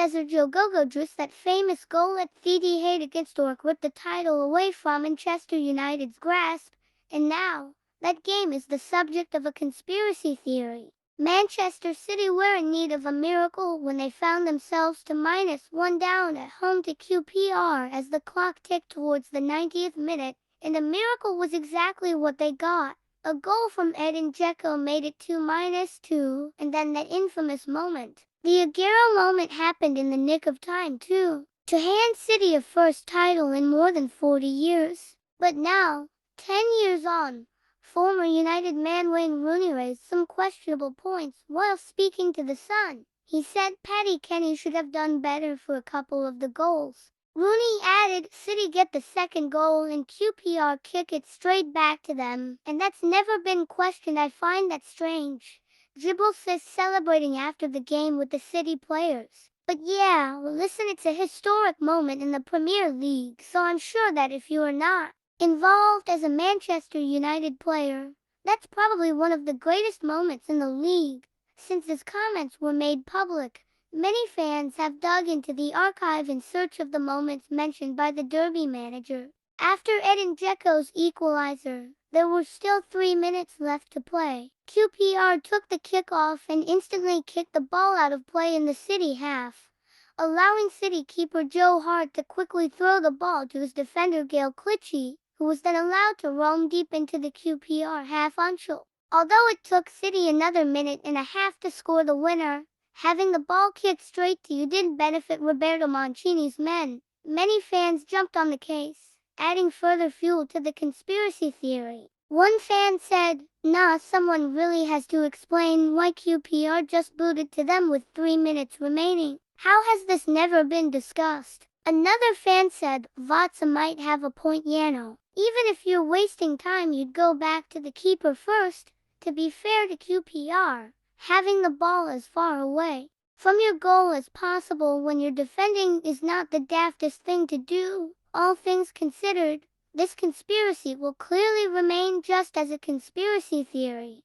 Sergio drew that famous goal at Etihad against Stoke ripped the title away from Manchester United's grasp, and now, that game is the subject of a conspiracy theory. Manchester City were in need of a miracle when they found themselves to -1 down at home to QPR as the clock ticked towards the 90th minute, and the miracle was exactly what they got. A goal from Edin Dzeko made it 2-2, and then that infamous moment. The Aguero moment happened in the nick of time too, to hand City a first title in more than 40 years. But now, 10 years on, former United man Wayne Rooney raised some questionable points while speaking to The Sun. He said Paddy Kenny should have done better for a couple of the goals. Rooney added, City get the second goal and QPR kick it straight back to them, and that's never been questioned. I find that strange. Dribble says celebrating after the game with the City players. But yeah, listen, it's a historic moment in the Premier League, so I'm sure that if you are not involved as a Manchester United player, that's probably one of the greatest moments in the league. Since his comments were made public, many fans have dug into the archive in search of the moments mentioned by the Derby manager. After Edin Dzeko's equalizer, there were still 3 minutes left to play. QPR took the kickoff and instantly kicked the ball out of play in the City half, allowing City keeper Joe Hart to quickly throw the ball to his defender Gail Clichy, who was then allowed to roam deep into the QPR half unshul. Although it took City another minute and a half to score the winner, having the ball kicked straight to you didn't benefit Roberto Mancini's men. Many fans jumped on the case, adding further fuel to the conspiracy theory. One fan said, nah, someone really has to explain why QPR just booted to them with 3 minutes remaining. How has this never been discussed? Another fan said, Vatsa might have a point, Yano. Even if you're wasting time, you'd go back to the keeper first. To be fair to QPR, having the ball as far away from your goal as possible when you're defending is not the daftest thing to do. All things considered, this conspiracy will clearly remain just as a conspiracy theory.